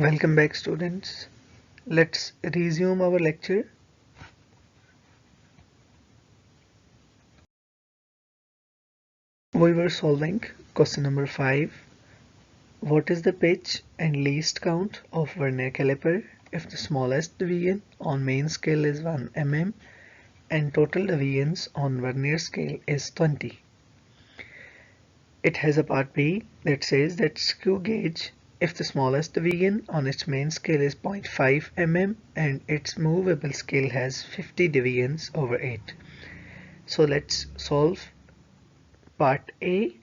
Welcome back, students. Let's resume our lecture. We were solving question number 5. What is the pitch and least count of Vernier caliper if the smallest deviation on main scale is 1 mm and total deviance on Vernier scale is 20? It has a part B that says that screw gauge if the smallest deviation on its main scale is 0.5 mm and its movable scale has 50 deviations over 8. So let's solve part A.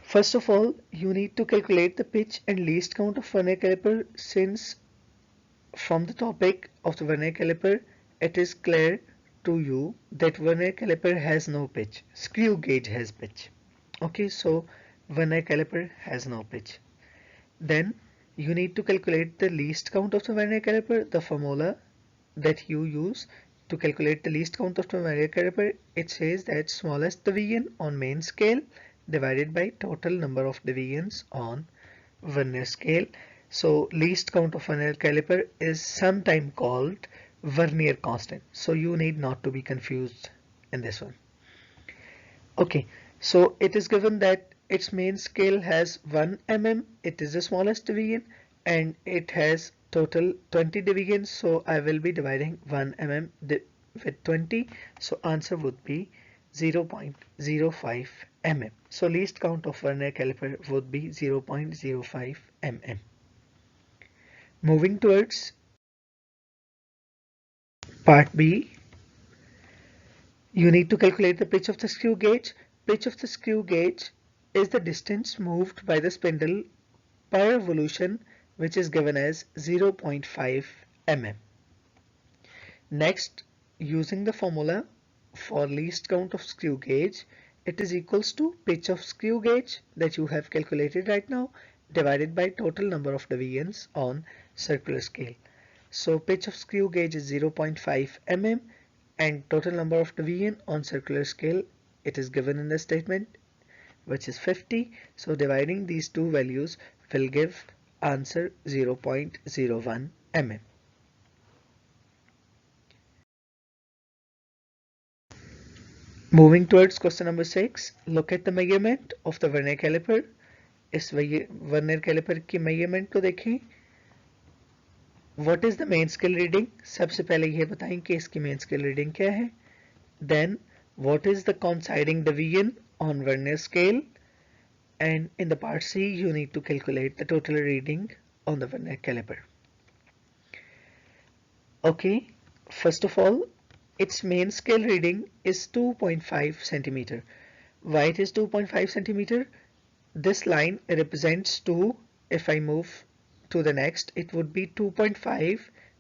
First of all, you need to calculate the pitch and least count of Vernier caliper, since from the topic of the Vernier caliper it is clear to you that Vernier caliper has no pitch. Screw gauge has pitch. Okay, so Vernier caliper has no pitch. Then you need to calculate the least count of the Vernier caliper. The formula that you use to calculate the least count of the Vernier caliper, it says that smallest deviation on main scale divided by total number of deviations on Vernier scale. So least count of Vernier caliper is sometimes called Vernier constant. So you need not to be confused in this one. Okay, so it is given that its main scale has 1 mm, it is the smallest deviation, and it has total 20 deviations. So I will be dividing 1 mm with 20. So answer would be 0.05 mm. So least count of Vernier caliper would be 0.05 mm. Moving towards part B, you need to calculate the pitch of the screw gauge. Pitch of the screw gauge is the distance moved by the spindle per revolution, which is given as 0.5 mm. Next, using the formula for least count of screw gauge, it is equals to pitch of screw gauge that you have calculated right now divided by total number of deviations on circular scale. So pitch of screw gauge is 0.5 mm and total number of deviation on circular scale, it is given in the statement, which is 50. So dividing these two values will give answer 0.01 mm. Moving towards question number 6, look at the measurement of the Vernier caliper. इस Vernier caliper की measurement को देखें. What is the main scale reading? सबसे पहले ये बताएं कि इसकी main scale reading क्या है. Then what is the coinciding deviation on Vernier scale? And in the part C, you need to calculate the total reading on the Vernier caliper. Okay, first of all, its main scale reading is 2.5 centimeter. Why it is 2.5 centimeter? This line represents 2. If I move to the next, it would be 2.5.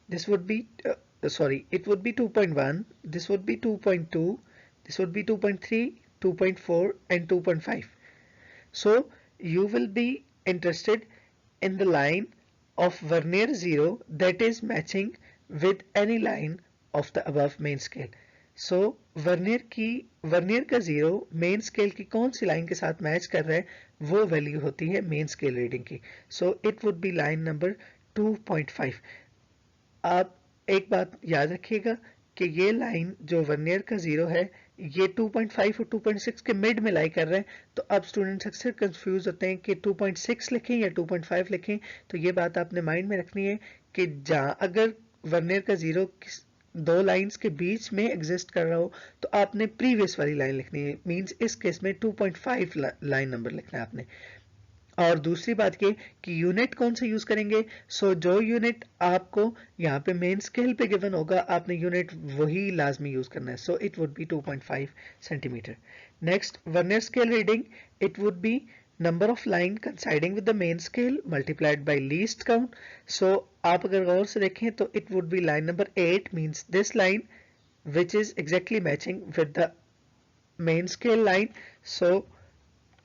This would be, it would be 2.1. This would be 2.2. This would be 2.3, 2.4 and 2.5. So you will be interested in the line of Vernier 0 that is matching with any line of the above main scale. So Vernier का 0 main scale की कौन सी line के साथ match कर रहा है, वो value होती है मेन स्केल रीडिंग की. So it would be line number 2.5. आप एक बात याद रखिएगा कि ये लाइन जो वर्नियर का 0 है, ये 2.5 और 2.6 के मिड में लाई कर रहे हैं. तो अब स्टूडेंट्स अक्सर कंफ्यूज होते हैं कि 2.6 लिखें या 2.5 लिखें. तो ये बात आपने माइंड में रखनी है कि जहाँ अगर वर्नियर का 0 दो लाइंस के बीच में एग्जिस्ट कर रहा हो तो आपने प्रीवियस वाली लाइन लिखनी है. मींस इस केस में 2.5 लाइन नंबर लिखना है आपने. और दूसरी बात ये कि यूनिट कौन सा यूज करेंगे. सो जो यूनिट आपको यहाँ पे मेन स्केल पे गिवन होगा, आपने यूनिट वही लाजमी यूज करना है. So it would be 2.5 centimetre. Next, vernier scale reading, it would be number of line coinciding with the main scale multiplied by least count. So आप अगर गौर से देखें तो it would be line number 8, means this line which is exactly matching with the main scale line. So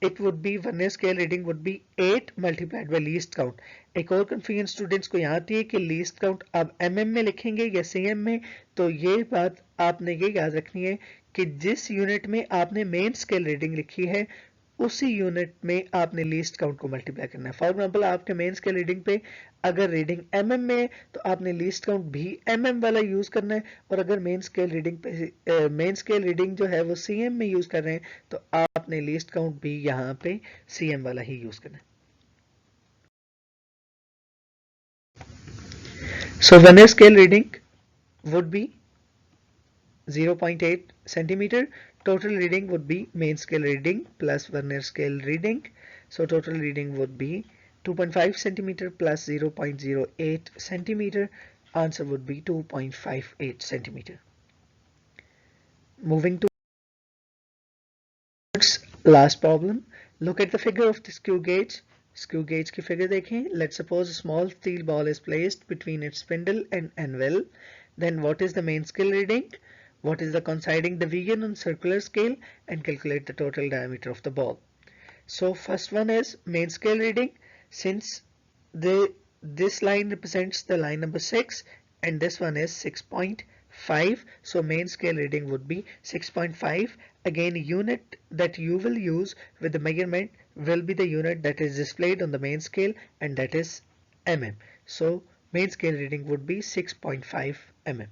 it would be Vernier scale reading would be 8 multiplied by least count. एक और confusion students को यहाँ आती है कि least count अब mm में लिखेंगे या cm में. तो ये बात आपने ये याद रखनी है कि जिस यूनिट में आपने मेन स्केल रीडिंग लिखी है उसी यूनिट में आपने लीस्ट काउंट को मल्टीप्लाई करना है। फॉर एग्जाम्पल आपके मेन स्केल रीडिंग पे अगर रीडिंग mm में है तो आपने लीस्ट काउंट भी mm वाला यूज करना है, और अगर मेन स्केल रीडिंग पे मेन स्केल रीडिंग जो है वो cm में यूज कर रहे हैं तो आपने लीस्ट काउंट भी यहाँ पे cm वाला ही यूज करना है। So Vernier scale reading would be 0.8 centimeter. Total reading would be main scale reading plus Vernier scale reading. So total reading would be 2.5 centimeter plus 0.08 centimeter. Answer would be 2.58 centimeter. Moving to last problem. Look at the figure of the screw gauge. Screw gauge की figure देखें. Let's suppose a small steel ball is placed between its spindle and anvil. Then what is the main scale reading? What is the coinciding deviation on circular scale? And calculate the total diameter of the ball. So first one is main scale reading. Since this line represents the line number 6 and this one is 6.5, so main scale reading would be 6.5. Again, unit that you will use with the measurement will be the unit that is displayed on the main scale, and that is mm. So main scale reading would be 6.5 mm.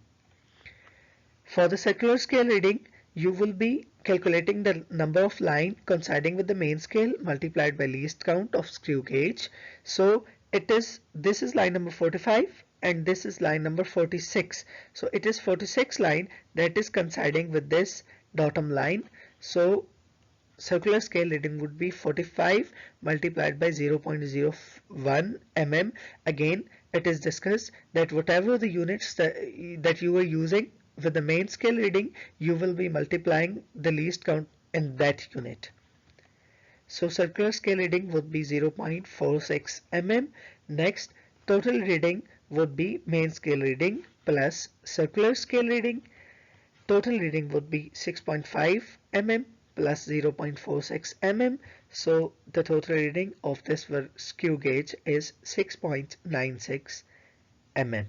For the circular scale reading, you will be calculating the number of line coinciding with the main scale multiplied by least count of screw gauge. So this is line number 45 and this is line number 46. So it is 46 line that is coinciding with this bottom line. So circular scale reading would be 45 multiplied by 0.01 mm. Again, it is discussed that whatever the units that you are using with the main scale reading, you will be multiplying the least count in that unit. So circular scale reading would be 0.46 mm. Next, total reading would be main scale reading plus circular scale reading. Total reading would be 6.5 mm plus 0.46 mm. So the total reading of this screw gauge is 6.96 mm.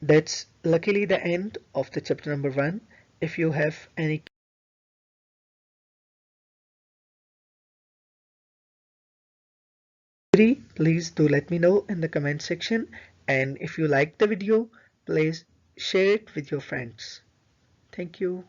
That's luckily the end of the chapter number 1. If you have any query, please do let me know in the comment section, and if you like the video, please share it with your friends. Thank you.